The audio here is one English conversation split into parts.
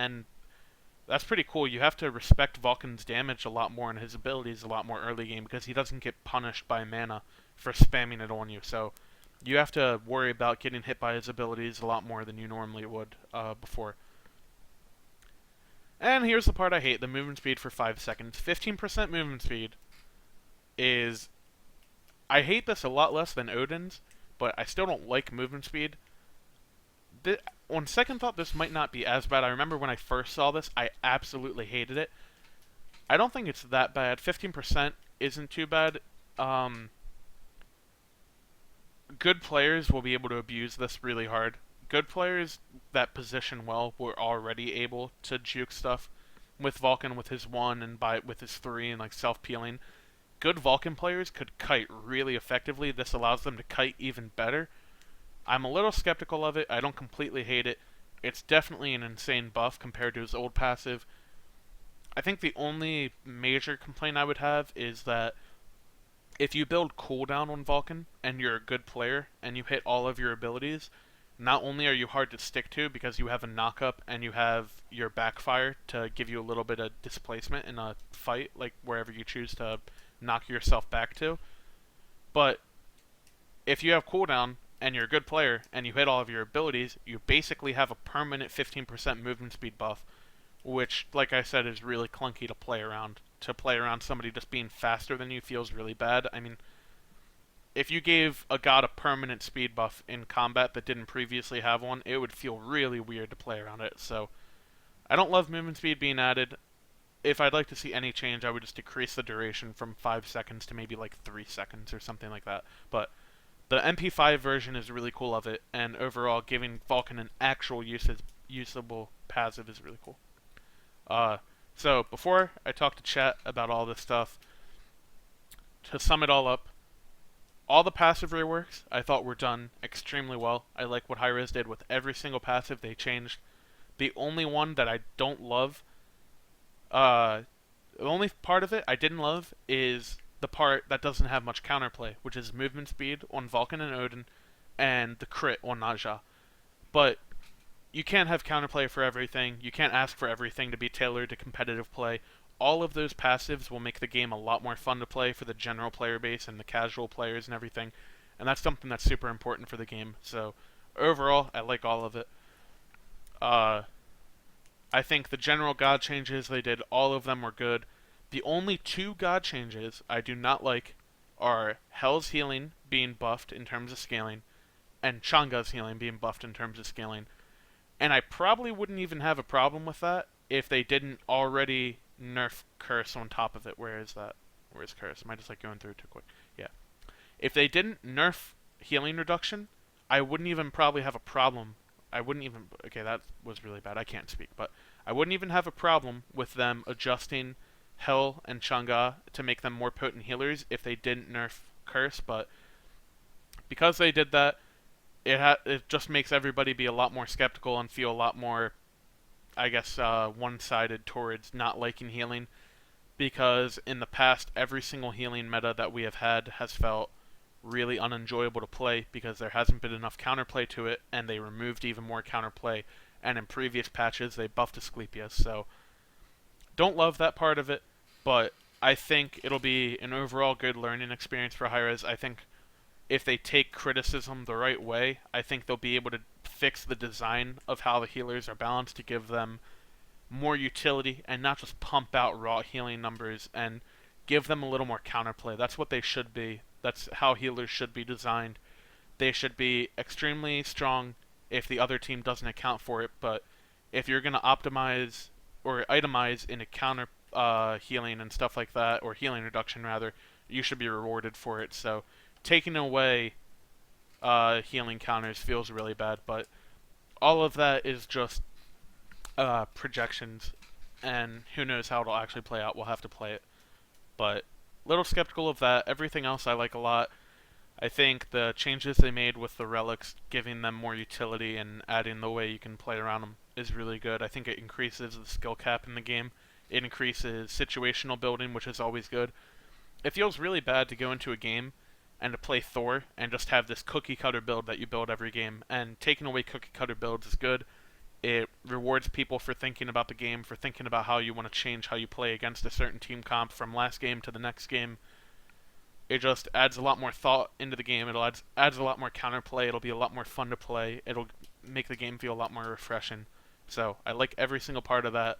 and that's pretty cool. You have to respect Vulcan's damage a lot more and his abilities a lot more early game because he doesn't get punished by mana for spamming it on you. So you have to worry about getting hit by his abilities a lot more than you normally would before. And here's the part I hate, the movement speed for 5 seconds. 15% movement speed is... I hate this a lot less than Odin's, but I still don't like movement speed. On second thought, this might not be as bad. I remember when I first saw this, I absolutely hated it. I don't think it's that bad. 15% isn't too bad. Good players will be able to abuse this really hard. Good players that position well were already able to juke stuff with Vulcan with his 1 and with his 3 and like self-peeling. Good Vulcan players could kite really effectively. This allows them to kite even better. I'm a little skeptical of it. I don't completely hate it. It's definitely an insane buff compared to his old passive. I think the only major complaint I would have is that if you build cooldown on Vulcan and you're a good player and you hit all of your abilities, not only are you hard to stick to because you have a knockup and you have your backfire to give you a little bit of displacement in a fight, like wherever you choose to knock yourself back to, but if you have cooldown and you're a good player and you hit all of your abilities, you basically have a permanent 15% movement speed buff, which, like I said, is really clunky to play around. To play around somebody just being faster than you feels really bad. I mean, if you gave a god a permanent speed buff in combat that didn't previously have one, it would feel really weird to play around it. So I don't love movement speed being added. If I'd like to see any change, I would just decrease the duration from 5 seconds to maybe like 3 seconds or something like that. But the MP5 version is really cool of it, and overall giving Vulcan an actual usable passive is really cool. So before I talk to chat about all this stuff, to sum it all up, all the passive reworks I thought were done extremely well. I like what Hi-Rez did with every single passive they changed. The only one that I don't love, the only part of it I didn't love is the part that doesn't have much counterplay, which is movement speed on Vulcan and Odin, and the crit on Naja. But you can't have counterplay for everything. You can't ask for everything to be tailored to competitive play. All of those passives will make the game a lot more fun to play for the general player base and the casual players and everything. And that's something that's super important for the game. So overall, I like all of it. I think the general god changes they did, all of them were good. The only 2 god changes I do not like are Hell's healing being buffed in terms of scaling, and Changa's healing being buffed in terms of scaling. And I probably wouldn't even have a problem with that if they didn't already nerf Curse on top of it. Where is that? Where is Curse? Am I just like going through it too quick? Yeah. If they didn't nerf healing reduction, I wouldn't even probably have a problem. I wouldn't even... Okay, that was really bad. I can't speak. But I wouldn't even have a problem with them adjusting Hell and Chang'e to make them more potent healers if they didn't nerf Curse. But because they did that, it just makes everybody be a lot more skeptical and feel a lot more, I guess, one-sided towards not liking healing. Because in the past, every single healing meta that we have had has felt really unenjoyable to play because there hasn't been enough counterplay to it, and they removed even more counterplay, and in previous patches they buffed Asclepius, so don't love that part of it, but I think it'll be an overall good learning experience for Hi-Rez. I think if they take criticism the right way, I think they'll be able to fix the design of how the healers are balanced to give them more utility and not just pump out raw healing numbers and give them a little more counterplay. That's what they should be. That's how healers should be designed. They should be extremely strong if the other team doesn't account for it, but if you're going to optimize or itemize in a counter healing and stuff like that, or healing reduction rather, you should be rewarded for it. So taking away healing counters feels really bad, but all of that is just projections, and who knows how it'll actually play out. We'll have to play it. But little skeptical of that. Everything else I like a lot. I think the changes they made with the relics, giving them more utility and adding the way you can play around them, is really good. I think it increases the skill cap in the game. It increases situational building, which is always good. It feels really bad to go into a game and to play Thor and just have this cookie cutter build that you build every game. And taking away cookie cutter builds is good. It rewards people for thinking about the game, for thinking about how you want to change how you play against a certain team comp from last game to the next game. It just adds a lot more thought into the game. Adds a lot more counterplay. It'll be a lot more fun to play. It'll make the game feel a lot more refreshing. So I like every single part of that.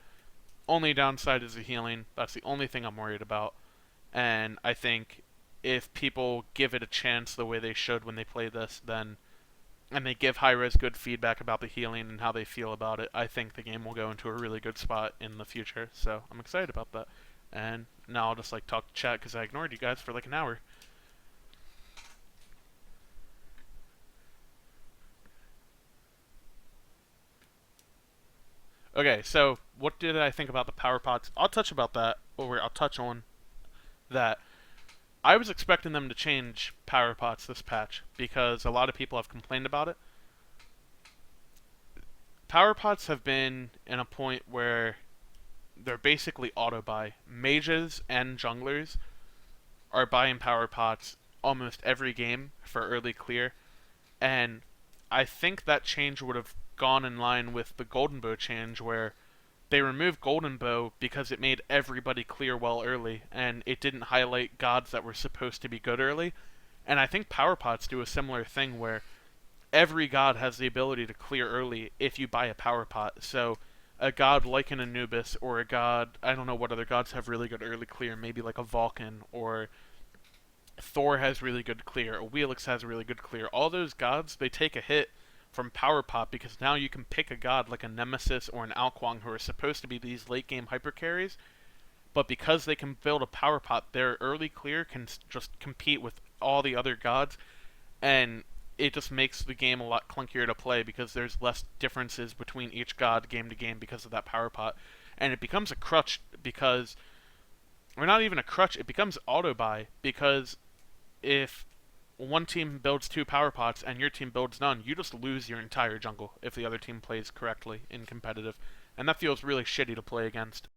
Only downside is the healing. That's the only thing I'm worried about. And I think if people give it a chance the way they should when they play this, then and they give Hi-Rez good feedback about the healing and how they feel about it, I think the game will go into a really good spot in the future. So I'm excited about that. And now I'll just like talk to chat because I ignored you guys for like an hour. Okay, so what did I think about the power pots? I'll touch about that, or I'll touch on that. I was expecting them to change power pots this patch because a lot of people have complained about it. Power pots have been in a point where they're basically auto buy. Mages and junglers are buying power pots almost every game for early clear, and I think that change would have gone in line with the Golden Bow change where they removed Golden Bow because it made everybody clear well early, and it didn't highlight gods that were supposed to be good early. And I think power pots do a similar thing where every god has the ability to clear early if you buy a power pot. So a god like an Anubis or a god, I don't know what other gods have really good early clear, maybe like a Vulcan or Thor has really good clear, Wheelix has really good clear. All those gods, they take a hit from power pot because now you can pick a god like a Nemesis or an Alquang who are supposed to be these late game hyper carries, but because they can build a power pot, their early clear can just compete with all the other gods, and it just makes the game a lot clunkier to play because there's less differences between each god game to game because of that power pot. And it becomes a crutch because, or not even a crutch, it becomes auto buy because if one team builds two power pots and your team builds none, you just lose your entire jungle if the other team plays correctly in competitive. And that feels really shitty to play against.